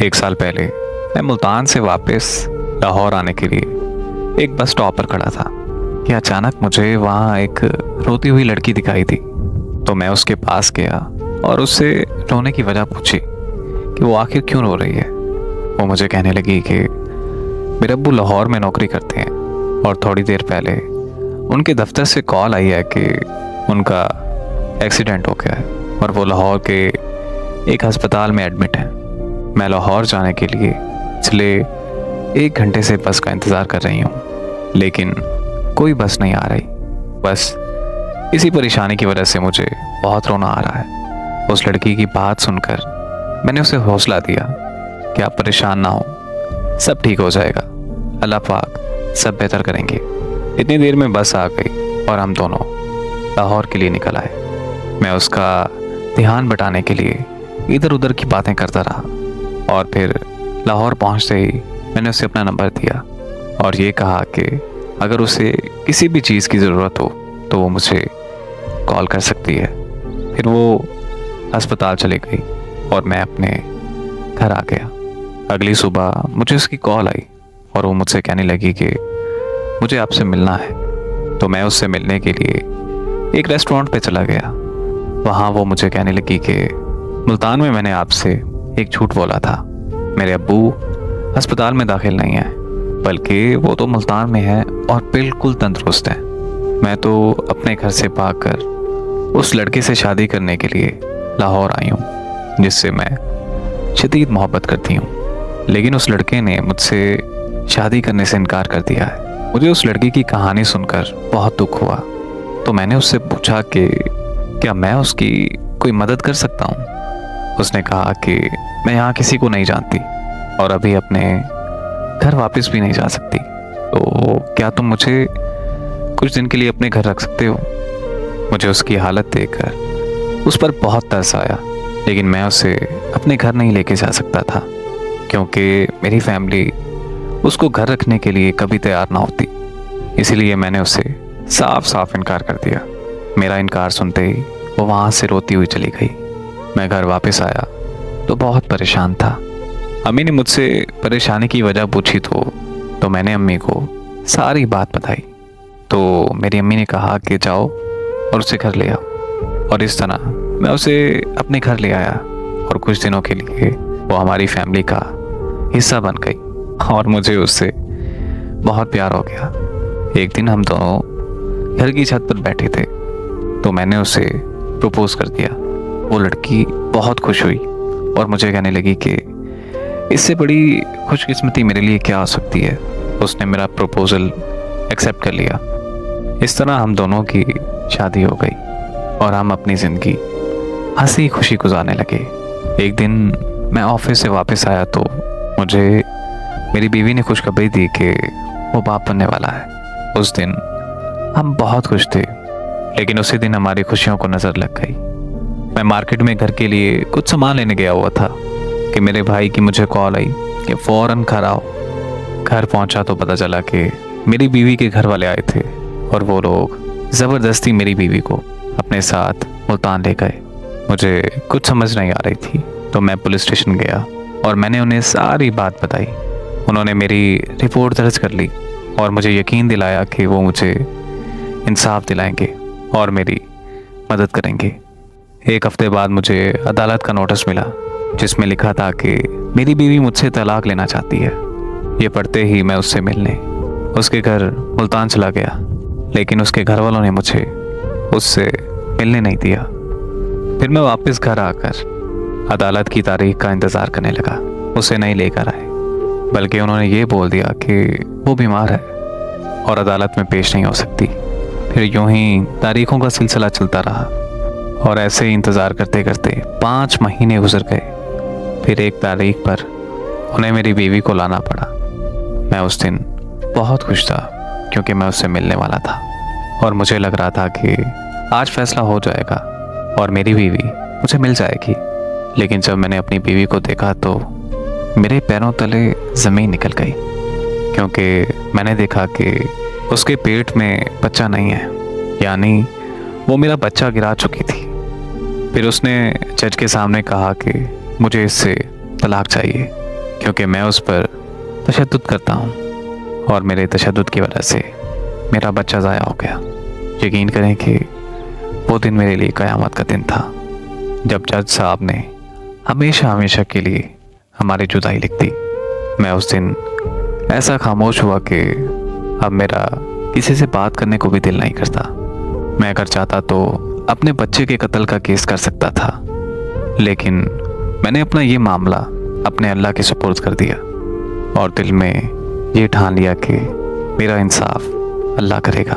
एक साल पहले मैं मुल्तान से वापस लाहौर आने के लिए एक बस स्टॉप पर खड़ा था कि अचानक मुझे वहाँ एक रोती हुई लड़की दिखाई दी। तो मैं उसके पास गया और उससे रोने की वजह पूछी कि वो आखिर क्यों रो रही है। वो मुझे कहने लगी कि मेरे अब्बू लाहौर में नौकरी करते हैं और थोड़ी देर पहले उनके दफ्तर से कॉल आई है कि उनका एक्सीडेंट हो गया है और वो लाहौर के एक अस्पताल में एडमिट है। मैं लाहौर जाने के लिए पिछले 1 घंटे से बस का इंतज़ार कर रही हूँ, लेकिन कोई बस नहीं आ रही। बस इसी परेशानी की वजह से मुझे बहुत रोना आ रहा है। उस लड़की की बात सुनकर मैंने उसे हौसला दिया कि आप परेशान ना हो, सब ठीक हो जाएगा, अल्लाह पाक सब बेहतर करेंगे। इतनी देर में बस आ गई और हम दोनों लाहौर के लिए निकल आए। मैं उसका ध्यान बटाने के लिए इधर उधर की बातें करता रहा और फिर लाहौर पहुंचते ही मैंने उसे अपना नंबर दिया और ये कहा कि अगर उसे किसी भी चीज़ की ज़रूरत हो तो वो मुझे कॉल कर सकती है। फिर वो अस्पताल चली गई और मैं अपने घर आ गया। अगली सुबह मुझे उसकी कॉल आई और वो मुझसे कहने लगी कि मुझे आपसे मिलना है। तो मैं उससे मिलने के लिए एक रेस्टोरेंट पे चला गया। वहाँ वो मुझे कहने लगी कि मुल्तान में मैंने आपसे एक झूठ बोला था। मेरे अब्बू अस्पताल में दाखिल नहीं है, बल्कि वो तो मुल्तान में है और बिल्कुल तंदुरुस्त है। मैं तो अपने घर से भागकर उस लड़के से शादी करने के लिए लाहौर आई हूँ, जिससे मैं शदीद मोहब्बत करती हूँ। लेकिन उस लड़के ने मुझसे शादी करने से इनकार कर दिया है। मुझे उस लड़की की कहानी सुनकर बहुत दुख हुआ। तो मैंने उससे पूछा कि क्या मैं उसकी कोई मदद कर सकता हूँ। उसने कहा कि मैं यहाँ किसी को नहीं जानती और अभी अपने घर वापस भी नहीं जा सकती, तो क्या तुम मुझे कुछ दिन के लिए अपने घर रख सकते हो। मुझे उसकी हालत देखकर उस पर बहुत तरस आया, लेकिन मैं उसे अपने घर नहीं लेके जा सकता था क्योंकि मेरी फैमिली उसको घर रखने के लिए कभी तैयार ना होती। इसीलिए मैंने उसे साफ साफ इनकार कर दिया। मेरा इनकार सुनते ही वो वहाँ से रोती हुई चली गई। मैं घर वापस आया तो बहुत परेशान था। अम्मी ने मुझसे परेशानी की वजह पूछी तो मैंने अम्मी को सारी बात बताई। तो मेरी अम्मी ने कहा कि जाओ और उसे घर ले आओ। और इस तरह मैं उसे अपने घर ले आया और कुछ दिनों के लिए वो हमारी फैमिली का हिस्सा बन गई और मुझे उससे बहुत प्यार हो गया। एक दिन हम दोनों घर की छत पर बैठे थे तो मैंने उसे प्रपोज कर दिया। वो लड़की बहुत खुश हुई और मुझे कहने लगी कि इससे बड़ी खुशकिस्मती मेरे लिए क्या हो सकती है। उसने मेरा प्रपोजल एक्सेप्ट कर लिया। इस तरह हम दोनों की शादी हो गई और हम अपनी ज़िंदगी हंसी खुशी गुजारने लगे। एक दिन मैं ऑफिस से वापस आया तो मुझे मेरी बीवी ने खुशखबरी दी कि वो बाप बनने वाला है। उस दिन हम बहुत खुश थे, लेकिन उसी दिन हमारी खुशियों को नज़र लग गई। मैं मार्केट में घर के लिए कुछ सामान लेने गया हुआ था कि मेरे भाई की मुझे कॉल आई कि फ़ौरन घर आओ। घर पहुंचा तो पता चला कि मेरी बीवी के घर वाले आए थे और वो लोग ज़बरदस्ती मेरी बीवी को अपने साथ मुल्तान ले गए। मुझे कुछ समझ नहीं आ रही थी तो मैं पुलिस स्टेशन गया और मैंने उन्हें सारी बात बताई। उन्होंने मेरी रिपोर्ट दर्ज कर ली और मुझे यकीन दिलाया कि वो मुझे इंसाफ दिलाएंगे और मेरी मदद करेंगे। 1 हफ्ते बाद मुझे अदालत का नोटिस मिला जिसमें लिखा था कि मेरी बीवी मुझसे तलाक लेना चाहती है। ये पढ़ते ही मैं उससे मिलने उसके घर मुल्तान चला गया, लेकिन उसके घर वालों ने मुझे उससे मिलने नहीं दिया। फिर मैं वापस घर आकर अदालत की तारीख का इंतज़ार करने लगा। उसे नहीं लेकर आए, बल्कि उन्होंने ये बोल दिया कि वो बीमार है और अदालत में पेश नहीं हो सकती। फिर यूं ही तारीखों का सिलसिला चलता रहा और ऐसे ही इंतज़ार करते करते 5 महीने गुजर गए। फिर एक तारीख पर उन्हें मेरी बीवी को लाना पड़ा। मैं उस दिन बहुत खुश था क्योंकि मैं उससे मिलने वाला था और मुझे लग रहा था कि आज फैसला हो जाएगा और मेरी बीवी मुझे मिल जाएगी। लेकिन जब मैंने अपनी बीवी को देखा तो मेरे पैरों तले ज़मीन निकल गई, क्योंकि मैंने देखा कि उसके पेट में बच्चा नहीं है, यानी वो मेरा बच्चा गिरा चुकी थी। फिर उसने जज के सामने कहा कि मुझे इससे तलाक चाहिए क्योंकि मैं उस पर तशद्दुद करता हूँ और मेरे तशद्दुद की वजह से मेरा बच्चा ज़ाया हो गया। यकीन करें कि वो दिन मेरे लिए क़यामत का दिन था, जब जज साहब ने हमेशा हमेशा के लिए हमारी जुदाई लिख दी। मैं उस दिन ऐसा खामोश हुआ कि अब मेरा किसी से बात करने को भी दिल नहीं करता। मैं अगर चाहता तो अपने बच्चे के कत्ल का केस कर सकता था, लेकिन मैंने अपना ये मामला अपने अल्लाह के सुपुर्द कर दिया और दिल में ये ठान लिया कि मेरा इंसाफ अल्लाह करेगा।